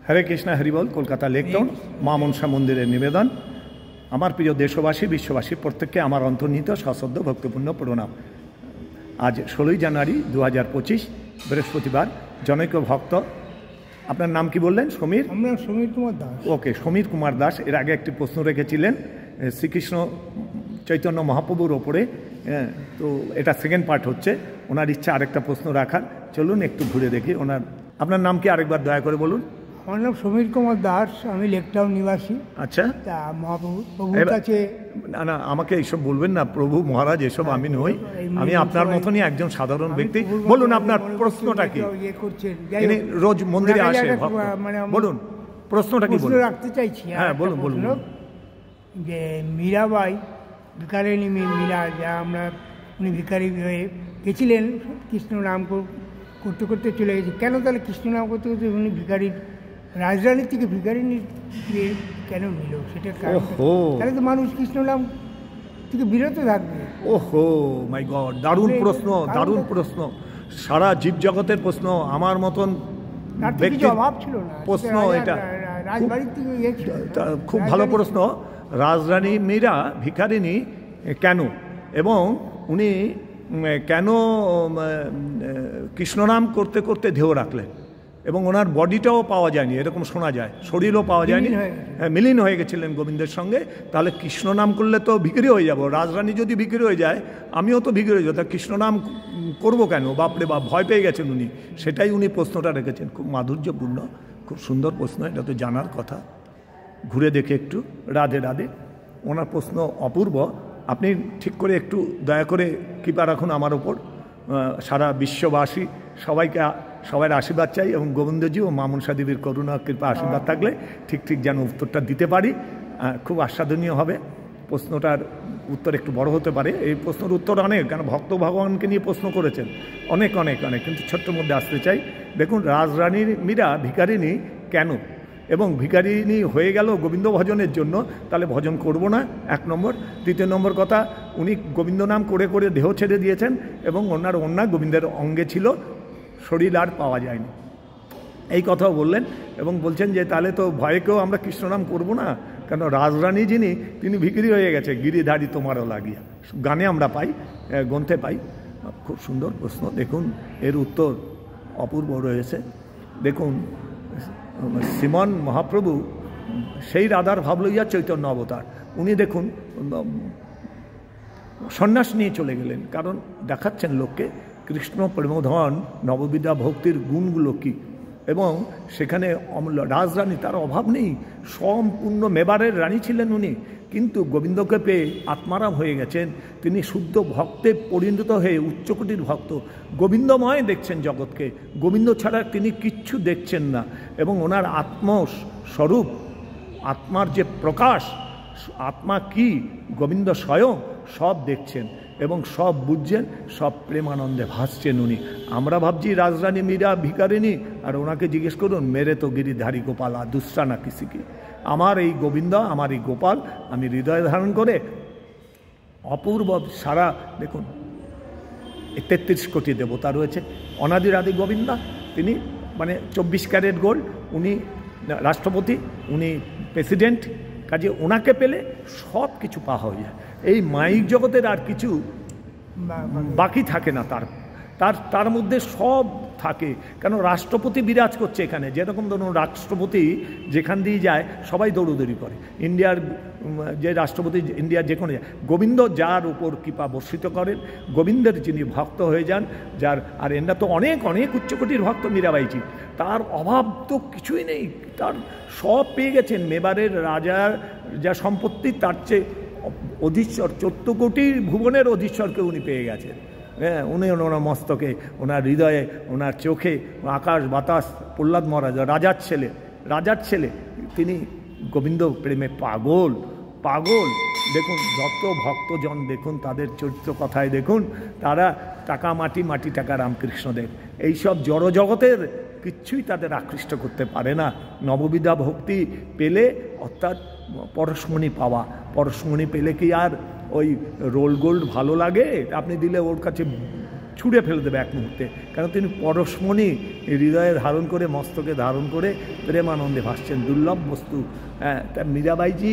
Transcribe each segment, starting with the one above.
হরে কৃষ্ণ হরিবল। কলকাতা লেকটাউন মা মনসা মন্দিরের নিবেদন। আমার প্রিয় দেশবাসী, বিশ্ববাসী প্রত্যেককে আমার অন্তর্নিহিত সশ্রদ্ধ ভক্তিপূর্ণ প্রণাম। আজ 16ই জানুয়ারি 2025 বৃহস্পতিবার। জনৈক ভক্ত, আপনার নাম কি বললেন? সমীর? আমরা সমীর কুমার দাস। ওকে, সমীর কুমার দাস এর আগে একটি প্রশ্ন রেখেছিলেন শ্রীকৃষ্ণ চৈতন্য মহাপ্রভুর ওপরে। তো এটা সেকেন্ড পার্ট হচ্ছে। ওনার ইচ্ছা আরেকটা প্রশ্ন রাখার। চলুন একটু ঘুরে দেখি ওনার। আপনার নাম কি আরেকবার দয়া করে বলুন? আমার নাম সমীর কুমার দাস, আমি লেকটাউন নিবাসী। আচ্ছা, তা মহাপ্রভুর কাছে না আমাকে এইসব বলবেন না, প্রভু মহারাজ এসব আমি নই। আমি আপনার মতনই একজন সাধারণ ব্যক্তি। বলুন আপনার প্রশ্নটা কি? রোজ মন্দিরে আসে, বলুন প্রশ্নটা কি রাখতে চাইছি। হ্যাঁ বলুন বলুন। যে মীরাবাই ভিকারিনী মীরা, যা আমরা উনি ভিকারি হয়ে গেছিলেন, কৃষ্ণ নাম করতে করতে চলে গেছে। কেন তাহলে কৃষ্ণ নাম করতে করতে উনি ভিকারির রাজধানী থেকে ভিকারিনী কেন নিল? সেটা তাহলে তো মানুষ কৃষ্ণ নাম থেকে বিরত থাকবে। ওহো মাই গড, দারুণ প্রশ্ন, দারুণ প্রশ্ন, সারা জীবজগতের প্রশ্ন। আমার মতন অভাব ছিল না প্রশ্ন এটা, রাজবাড়ির থেকে খুব ভালো প্রশ্ন। রাজরানী মীরা ভিখারিনী কেন, এবং উনি কেন কৃষ্ণনাম করতে করতে ঢেউ রাখলেন, এবং ওনার বডিটাও পাওয়া যায়নি, এরকম শোনা যায়, শরীরও পাওয়া যায়নি। হ্যাঁ, মিলিন হয়ে গেছিলেন গোবিন্দের সঙ্গে। তাহলে কৃষ্ণনাম করলে তো ভিখারি হয়ে যাব। রাজরানী যদি ভিখারি হয়ে যায়, আমিও তো ভিখারি হয়ে যাব। তা কৃষ্ণনাম করবো কেন? বাপরে বাপ, ভয় পেয়ে গেছেন উনি। সেটাই উনি প্রশ্নটা রেখেছেন। খুব মাধুর্যপূর্ণ, খুব সুন্দর প্রশ্ন। এটা তো জানার কথা। ঘুরে দেখে একটু। রাধে রাধে। ওনার প্রশ্ন অপূর্ব। আপনি ঠিক করে একটু দয়া করে কৃপা রাখুন আমার ওপর। সারা বিশ্ববাসী সবাই আশীর্বাদ চাই, এবং গোবিন্দজি ও মা মনসা দেবীর করুণা কৃপা আশীর্বাদ থাকলে ঠিক যেন উত্তরটা দিতে পারি। খুব আস্বাদনীয় হবে। প্রশ্নটার উত্তর একটু বড় হতে পারে। এই প্রশ্নের উত্তর অনেক, কারণ ভক্ত ভগবানকে নিয়ে প্রশ্ন করেছেন অনেক অনেক অনেক, কিন্তু ছোট্টর মধ্যে আসতে চাই। দেখুন, রাজরানীর মীরা ভিখারিনী কেন, এবং ভিখারিনী হয়ে গেল গোবিন্দ ভজনের জন্য। তাহলে ভজন করব না, এক নম্বর। দ্বিতীয় নম্বর কথা, উনি গোবিন্দ নাম করে করে দেহ ছেড়ে দিয়েছেন, এবং ওনার অন্যা গোবিন্দের অঙ্গে ছিল, শরীর আর পাওয়া যায়নি। এই কথাও বললেন, এবং বলছেন যে তাহলে তো ভয়েকেও আমরা কৃষ্ণনাম করব না, কেন রাজরানী যিনি তিনি ভিখারি হয়ে গেছে। গিরিধারী তোমারও লাগিয়া, গানে আমরা পাই, গ্রন্থে পাই। খুব সুন্দর প্রশ্ন। দেখুন এর উত্তর অপূর্ব রয়েছে। দেখুন, শ্রীমন মহাপ্রভু সেই রাধার ভাব লইয়া চৈতন্য অবতার। উনি দেখুন সন্ন্যাস নিয়ে চলে গেলেন, কারণ দেখাচ্ছেন লোককে কৃষ্ণ প্রেমধন নববিদ্যা ভক্তির গুণগুলো কী। এবং সেখানে রাজরানী, তার অভাব নেই, সম্পূর্ণ মেবারের রানী ছিলেন উনি, কিন্তু গোবিন্দকে পেয়ে আত্মারাম হয়ে গেছেন। তিনি শুদ্ধ ভক্তে পরিণত হয়ে উচ্চকোটির ভক্ত, গোবিন্দময় দেখছেন জগৎকে। গোবিন্দ ছাড়া তিনি কিচ্ছু দেখছেন না, এবং ওনার আত্মস্বরূপ, আত্মার যে প্রকাশ, আত্মা কি, গোবিন্দ স্বয়ং সব দেখছেন এবং সব বুঝছেন, সব প্রেমানন্দে ভাসছেন উনি। আমরা ভাবছি রাজরানী মীরা ভিখারিনী, আর ওনাকে জিজ্ঞেস করুন, মেরে তো গিরিধারী গোপালা দুসরা না কিসি কি। আমার এই গোবিন্দ, আমার এই গোপাল আমি হৃদয়ে ধারণ করে অপূর্ব সারা। দেখুন 33 কোটি দেবতা রয়েছে। অনাদির আদি গোবিন্দা, তিনি মানে 24 ক্যারেট গোল্ড। উনি রাষ্ট্রপতি, উনি প্রেসিডেন্ট, কাজে ওনাকে পেলে সব কিছু পাওয়া হয়ে যায়। এই মাইক জগতের আর কিছু বাকি থাকে না, তার মধ্যে সব থাকে। কেন রাষ্ট্রপতি বিরাজ করছে এখানে। যেরকম ধরুন রাষ্ট্রপতি যেখান দিয়ে যায় সবাই দৌড়দৌড়ি করে। ইন্ডিয়ার যে রাষ্ট্রপতি, ইন্ডিয়ার যে কোনো, গোবিন্দ যার উপর কৃপা বর্ষিত করেন, গোবিন্দের যিনি ভক্ত হয়ে যান, যার, আর এরা তো অনেক অনেক উচ্চকোটির ভক্ত মীরাবাইজি, তার অভাব তো কিছুই নেই, তার সব পেয়ে গেছেন। মেবারের রাজার যা সম্পত্তি, তার চেয়ে অধীশ্বর, 14 কোটি ভুবনের অধীশ্বরকে উনি পেয়ে গেছেন। হ্যাঁ, উনি ওনার মস্তকে, ওনার হৃদয়ে, ওনার চোখে আকাশ বাতাস। প্রহ্লাদ মহারাজ রাজার ছেলে, তিনি গোবিন্দ প্রেমে পাগল। দেখুন যত ভক্তজন, দেখুন তাদের চরিত্র কথায় দেখুন, তারা টাকা মাটি, মাটি টাকা রামকৃষ্ণদেব, এইসব জড় জগতের কিচ্ছুই তাদের আকৃষ্ট করতে পারে না। নববিধা ভক্তি পেলে, অর্থাৎ পরশমণি পাওয়া, পরশমণি পেলে কি আর ওই রোল গোল্ড ভালো লাগে? আপনি দিলে ওর কাছে ছুঁড়ে ফেলে দেবে এক মুহূর্তে, কারণ তিনি পরশমণি হৃদয়ে ধারণ করে, মস্তকে ধারণ করে প্রেমানন্দে ভাসছেন, দুর্লভ বস্তু। হ্যাঁ, তা মীরাবাইজি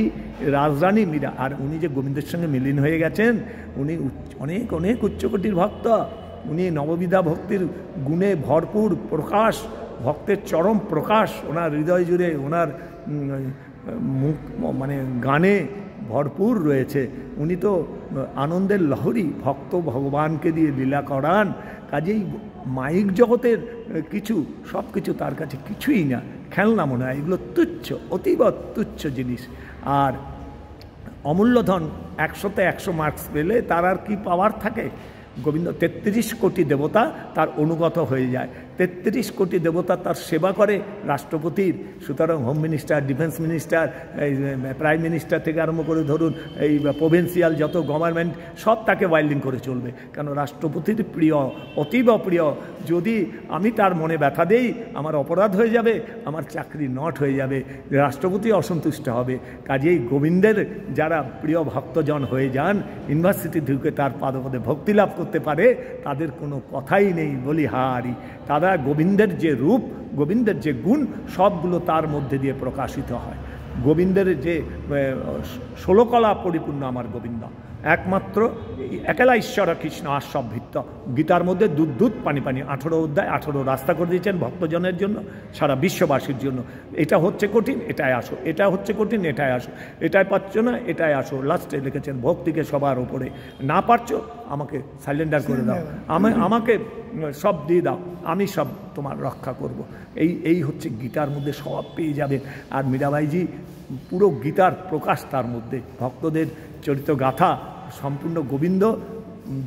রাজরানী মীরা, আর উনি যে গোবিন্দের সঙ্গে মিলিন হয়ে গেছেন, উনি অনেক অনেক উচ্চকোটির ভক্ত। উনি নববিধা ভক্তির গুণে ভরপুর প্রকাশ, ভক্তের চরম প্রকাশ ওনার হৃদয় জুড়ে, ওনার মুখ মানে গানে ভরপুর রয়েছে। উনি তো আনন্দের লহরী, ভক্ত ভগবানকে দিয়ে লীলা করান। কাজেই মাইক জগতের কিছু সব কিছু তার কাছে কিছুই না, খেলনা মনে হয়, এগুলো তুচ্ছ, অতীব তুচ্ছ জিনিস। আর অমূল্য ধন 100-তে 100 মার্কস পেলে তার আর কি পাওয়ার থাকে? গোবিন্দ 33 কোটি দেবতা তার অনুগত হয়ে যায়, 33 কোটি দেবতা তার সেবা করে রাষ্ট্রপতির। সুতরাং হোম মিনিস্টার, ডিফেন্স মিনিস্টার, এই প্রাইম মিনিস্টার থেকে আরম্ভ করে ধরুন এই প্রভিন্সিয়াল যত গভর্নমেন্ট সব তাকে ওয়াইল্ডিং করে চলবে, কেন রাষ্ট্রপতির প্রিয়, অতীব প্রিয়। যদি আমি তার মনে ব্যথা দেই, আমার অপরাধ হয়ে যাবে, আমার চাকরি নট হয়ে যাবে, রাষ্ট্রপতি অসন্তুষ্ট হবে। কাজেই গোবিন্দের যারা প্রিয় ভক্তজন হয়ে যান, ইউনিভার্সিটি ঢুকে তার পাদপদে ভক্তি লাভ করতে পারে, তাদের কোনো কথাই নেই বলিহারি। তারা গোবিন্দের যে রূপ, গোবিন্দের যে গুণ, সবগুলো তার মধ্যে দিয়ে প্রকাশিত হয়। গোবিন্দের যে 16 কলা পরিপূর্ণ আমার গোবিন্দ, একমাত্র একেলা ঈশ্বর কৃষ্ণ আশ্বভিত্ত। গীতার মধ্যে দুধ দুধ পানি পানি, 18 অধ্যায় 18 রাস্তা করে দিয়েছেন ভক্তজনের জন্য, সারা বিশ্ববাসীর জন্য। এটা হচ্ছে কঠিন, এটাই আসো, এটা হচ্ছে কঠিন, এটাই আসো, এটাই পাচ্ছ না, এটাই আসো। লাস্টে লিখেছেন ভক্তিকে সবার উপরে, না পারছো আমাকে সাইলেন্ডার করে দাও, আমাকে সব দিয়ে দাও, আমি সব তোমার রক্ষা করব। এই হচ্ছে গীতার মধ্যে সব পেয়ে যাবেন। আর মীরাবাইজি পুরো গীতার প্রকাশ তার মধ্যে, ভক্তদের চরিত্র গাথা সম্পূর্ণ গোবিন্দ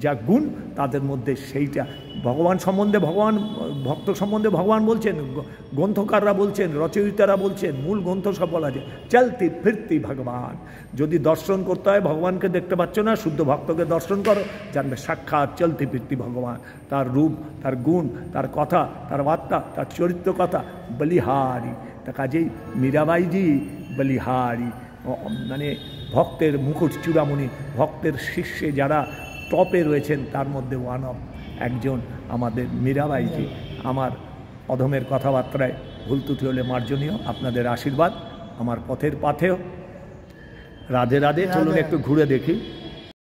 যা গুণ তাদের মধ্যে, সেইটা ভগবান সম্বন্ধে, ভগবান ভক্ত সম্বন্ধে ভগবান বলছেন, গ্রন্থকাররা বলছেন, রচয়িতারা বলছেন, মূল গ্রন্থ সব বলা যায় চলতি ফিরতি ভগবান। যদি দর্শন করতে হয়, ভগবানকে দেখতে পাচ্ছ না, শুদ্ধ ভক্তকে দর্শন করো, জানবে সাক্ষাৎ চলতি ফিরতি ভগবান। তার রূপ, তার গুণ, তার কথা, তার বার্তা, তার চরিত্র কথা বলিহারি। তা কাজেই মীরাবাইজি বলিহারি, মানে ভক্তের মুকুট চূড়ামণি, ভক্তের শীর্ষে যারা টপে রয়েছেন তার মধ্যে ওয়ান অফ একজন আমাদের মীরাবাইজি। আমার অধমের কথাবার্তায় ভুল ত্রুটি হলে মার্জনীয়, আপনাদের আশীর্বাদ আমার পথের পাথেয়। রাধে রাধে। চলুন একটু ঘুরে দেখি।